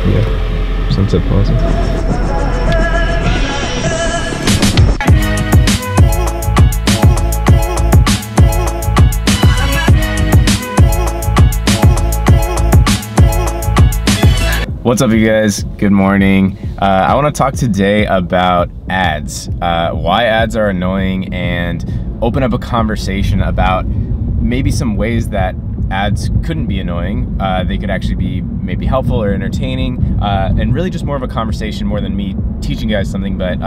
Yeah, Sunset Plaza. What's up, you guys? Good morning. I want to talk today about ads, why ads are annoying, and open up a conversation about maybe some ways that ads couldn't be annoying. They could actually be maybe helpful or entertaining, and really just more of a conversation more than me teaching you guys something. But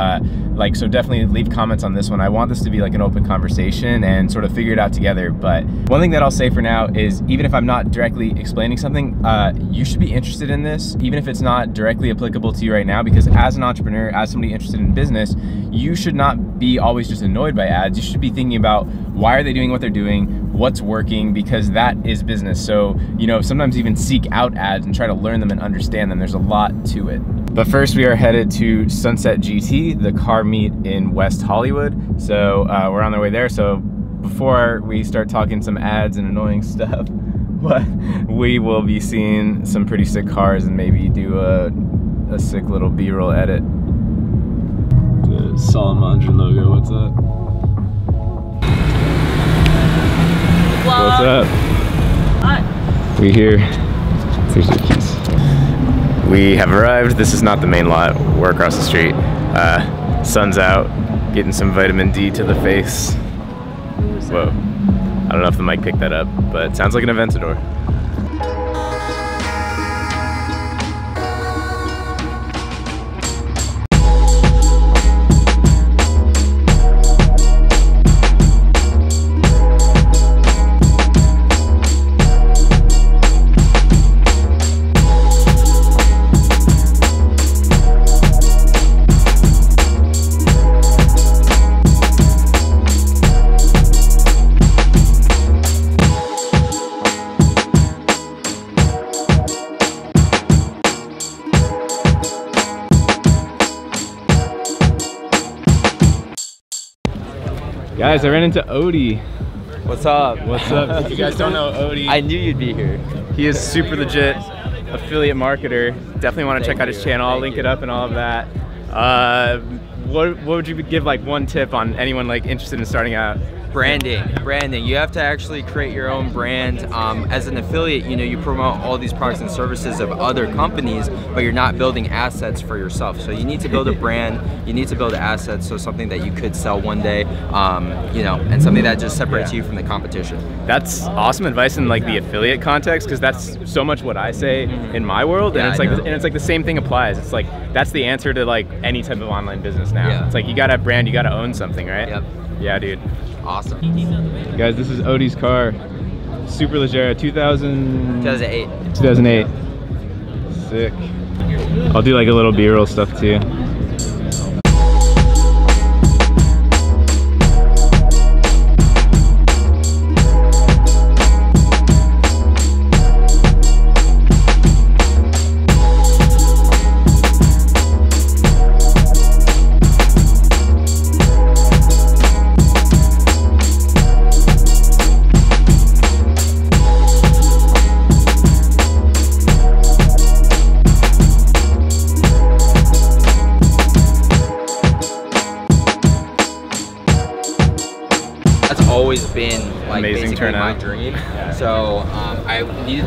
so definitely leave comments on this one. I want this to be like an open conversation and sort of figure it out together. But one thing that I'll say for now is, even if I'm not directly explaining something, you should be interested in this, even if it's not directly applicable to you right now, because as an entrepreneur, as somebody interested in business, you should not be always just annoyed by ads. You should be thinking about, why are they doing what they're doing? What's working? Because that is business. So, you know, sometimes even seek out ads and try to learn them and understand them. There's a lot to it. But first, we are headed to Sunset GT, the car meet in West Hollywood. So we're on our way there. So before we start talking some ads and annoying stuff, we will be seeing some pretty sick cars and maybe do a sick little B-roll edit. The Salamandra logo, what's up? What's up? Hi. We here. Here's your keys. We have arrived. This is not the main lot. We're across the street. Sun's out, getting some vitamin D to the face. Whoa. I don't know if the mic picked that up, but it sounds like an Aventador. Guys, I ran into Odie. What's up? What's up? If you guys don't know Odie, I knew you'd be here. He is super legit affiliate marketer. Definitely want to check out his channel. I'll link it up and all of that. What would you give, like, one tip on anyone like interested in starting out? Branding. You have to actually create your own brand. As an affiliate, you know, you promote all these products and services of other companies, but you're not building assets for yourself. So you need to build a brand. You need to build assets, so something that you could sell one day, you know, and something that just separates you from the competition. That's awesome advice in like the affiliate context, because that's so much what I say in my world, and it's like the same thing applies. It's like that's the answer to like any type of online business now. Yeah. It's like you gotta have brand, you gotta own something, right? Yep. Yeah, dude. Awesome. Guys, this is Odie's car. Super Leggera, 2008. 2008. Sick. I'll do like a little B-roll stuff too. Always been like amazing basically turnout. My dream. Yeah. So I needed.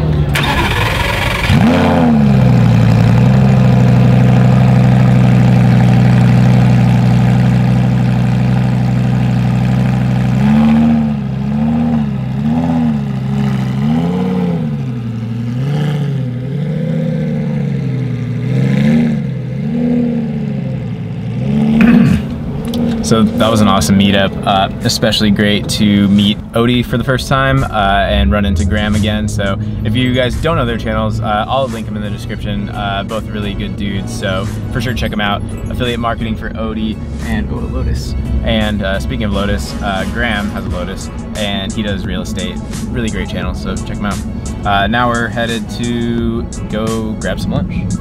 So that was an awesome meetup, especially great to meet Odie for the first time and run into Graham again. So if you guys don't know their channels, I'll link them in the description. Both really good dudes, so for sure check them out. Affiliate marketing for Odie and Lotus. And speaking of Lotus, Graham has a Lotus and he does real estate. Really great channel, so check them out. Now we're headed to go grab some lunch.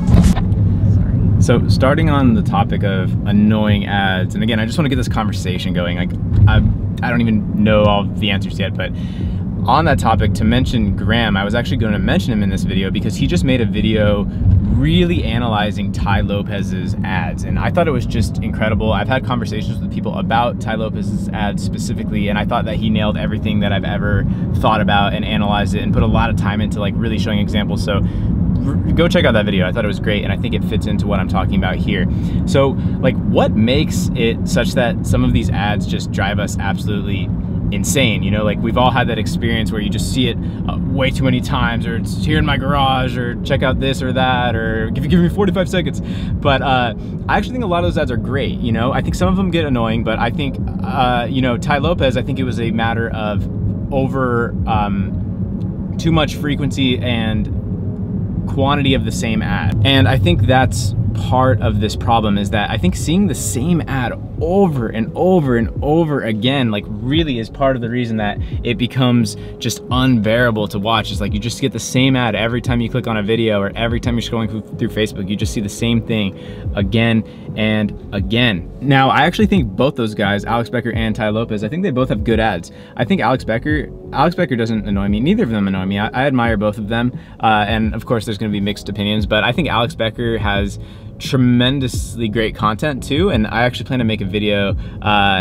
So starting on the topic of annoying ads, and again, I just want to get this conversation going. Like, I don't even know all the answers yet, but on that topic, to mention Graham, I was actually going to mention him in this video because he just made a video really analyzing Tai Lopez's ads, and I thought it was just incredible. I've had conversations with people about Tai Lopez's ads specifically, and I thought that he nailed everything that I've ever thought about and analyzed it and put a lot of time into like really showing examples. So go check out that video. I thought it was great, and I think it fits into what I'm talking about here. So like, what makes it such that some of these ads just drive us absolutely insane? You know, like we've all had that experience where you just see it way too many times, or it's here in my garage, or check out this or that, or give me 45 seconds. But I actually think a lot of those ads are great. You know, I think some of them get annoying, but I think, you know, Tai Lopez, I think it was a matter of too much frequency and quantity of the same ad. And I think that's part of this problem, is that I think seeing the same ad over and over and over again like really is part of the reason that it becomes just unbearable to watch. It's like you just get the same ad every time you click on a video, or every time you're scrolling through Facebook, you just see the same thing again and again. Now, I actually think both those guys, Alex Becker and Tai Lopez, I think they both have good ads. I think Alex Becker doesn't annoy me. Neither of them annoy me. I admire both of them. And of course, there's going to be mixed opinions, but I think Alex Becker has tremendously great content too, and I actually plan to make a video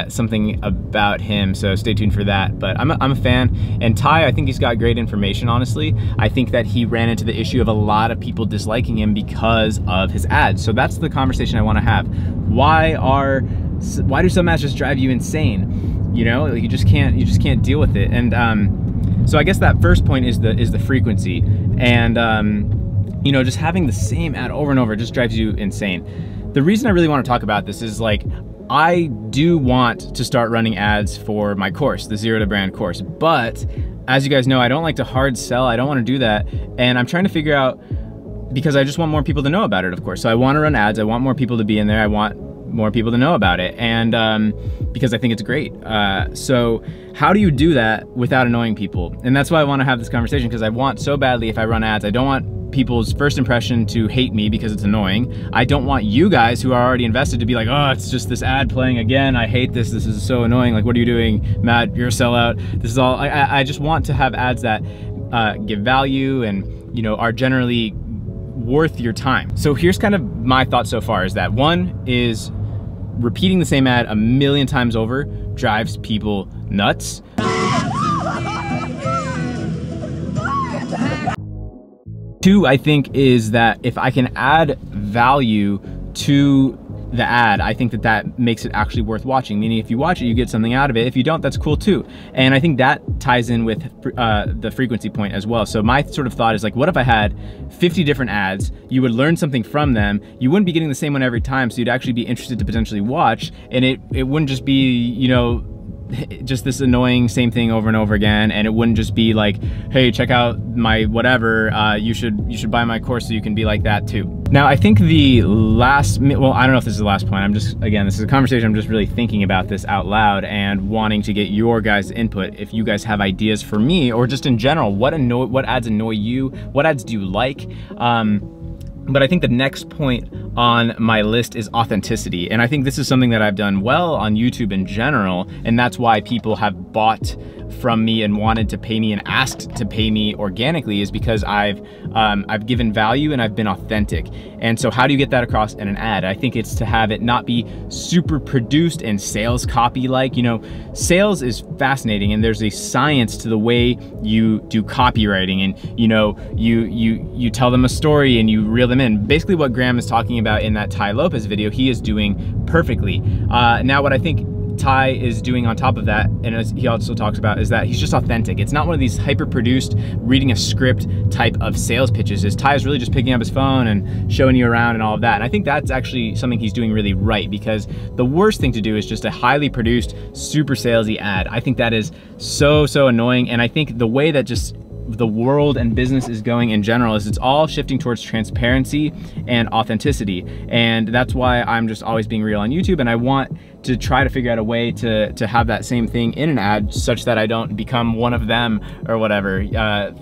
something about him, so stay tuned for that. But I'm a fan. And Tai, I think he's got great information, honestly. I think that he ran into the issue of a lot of people disliking him because of his ads. So that's the conversation I want to have. Why do some ads just drive you insane? You know, like you just can't deal with it. And so I guess that first point is the frequency. And you know, just having the same ad over and over just drives you insane. The reason I really want to talk about this is like, I do want to start running ads for my course, the Zero to Brand course. But as you guys know, I don't like to hard sell. I don't want to do that. And I'm trying to figure out, because I just want more people to know about it, of course. So I want to run ads. I want more people to be in there. I want more people to know about it. And because I think it's great. So how do you do that without annoying people? And that's why I want to have this conversation, because I want so badly, if I run ads, I don't want people's first impression to hate me because it's annoying. I don't want you guys who are already invested to be like, oh, it's just this ad playing again. I hate this. This is so annoying. Like, what are you doing, Matt? You're a sellout. This is all. I just want to have ads that give value and, you know, are generally worth your time. So here's kind of my thoughts so far, is that one is repeating the same ad a million times over drives people nuts. Two, I think, is that if I can add value to the ad, I think that makes it actually worth watching. Meaning, if you watch it, you get something out of it. If you don't, that's cool too. And I think that ties in with the frequency point as well. So my sort of thought is like, what if I had 50 different ads? You would learn something from them. You wouldn't be getting the same one every time, so you'd actually be interested to potentially watch. And it wouldn't just be, you know, just this annoying same thing over and over again. And it wouldn't just be like, hey, check out my whatever, you should buy my course so you can be like that too. Now, I think the last, well, I don't know if this is the last point. I'm just, again, this is a conversation. I'm just really thinking about this out loud and wanting to get your guys' input. If you guys have ideas for me, or just in general, what ads annoy you? What ads do you like? But I think the next point on my list is authenticity. And I think this is something that I've done well on YouTube in general. And that's why people have bought from me and wanted to pay me and asked to pay me organically, is because I've given value and I've been authentic. And so how do you get that across in an ad? I think it's to have it not be super produced and sales copy like. You know, sales is fascinating, and there's a science to the way you do copywriting, and you know, you tell them a story and you reel them in. Basically what Graham is talking about in that Tai Lopez video, he is doing perfectly. Now what I think Tai is doing on top of that, and as he also talks about, is that he's just authentic. It's not one of these hyper-produced, reading a script type of sales pitches. Tai is really just picking up his phone and showing you around and all of that. And I think that's actually something he's doing really right, because the worst thing to do is just a highly produced, super salesy ad. I think that is so annoying. And I think the way that just the world and business is going in general is it's all shifting towards transparency and authenticity. And that's why I'm just always being real on YouTube, and I want to try to figure out a way to have that same thing in an ad, such that I don't become one of them or whatever.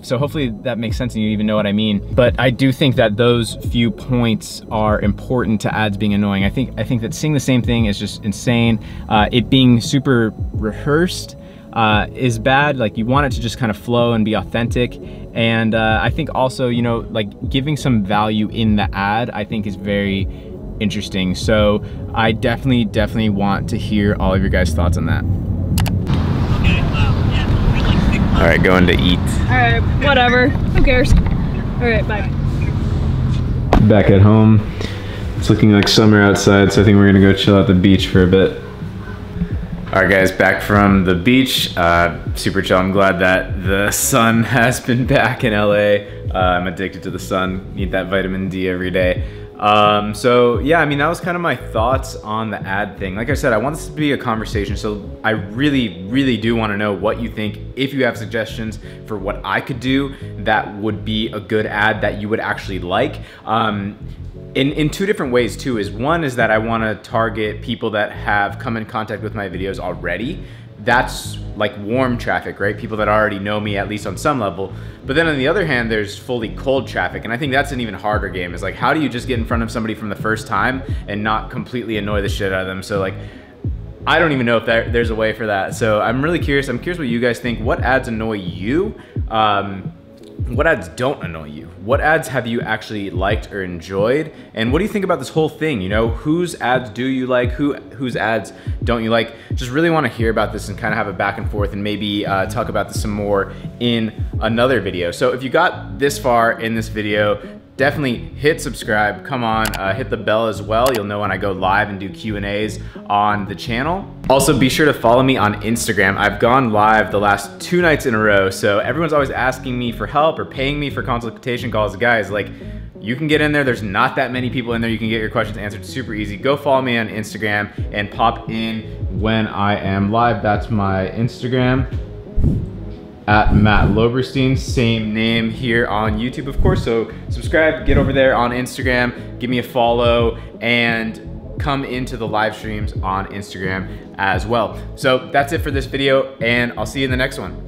So hopefully that makes sense and you even know what I mean. But I do think that those few points are important to ads being annoying. I think that seeing the same thing is just insane. It being super rehearsed, is bad. Like, you want it to just kind of flow and be authentic. And I think also, you know, like giving some value in the ad, I think is very interesting. So I definitely want to hear all of your guys' thoughts on that. All right, going to eat. All right, whatever. Who cares? All right, bye. Back at home. It's looking like summer outside, so I think we're gonna go chill at the beach for a bit. All right, guys, back from the beach. Super chill. I'm glad that the sun has been back in LA. I'm addicted to the sun. Need that vitamin D every day. So yeah, I mean, that was kind of my thoughts on the ad thing. Like I said, I want this to be a conversation, so I really do want to know what you think. If you have suggestions for what I could do that would be a good ad that you would actually like. In two different ways too. One is that I want to target people that have come in contact with my videos already. That's like warm traffic, right? People that already know me, at least on some level. But then on the other hand, there's fully cold traffic. And I think that's an even harder game. Is like, how do you just get in front of somebody from the first time and not completely annoy the shit out of them? So like, I don't even know if there's a way for that. So I'm really curious. I'm curious what you guys think. What ads annoy you? What ads don't annoy you? What ads have you actually liked or enjoyed? And what do you think about this whole thing? You know, whose ads do you like? Whose ads don't you like? Just really want to hear about this and kind of have a back and forth, and maybe talk about this some more in another video. So if you got this far in this video, definitely hit subscribe. Come on, hit the bell as well. You'll know when I go live and do Q&As on the channel. Also, be sure to follow me on Instagram. I've gone live the last 2 nights in a row, so everyone's always asking me for help or paying me for consultation calls. Guys, like, you can get in there. There's not that many people in there. You can get your questions answered super easy. Go follow me on Instagram and pop in when I am live. That's my Instagram. At Matt Loberstein, same name here on YouTube, of course. So subscribe, get over there on Instagram, give me a follow, and come into the live streams on Instagram as well. So that's it for this video, and I'll see you in the next one.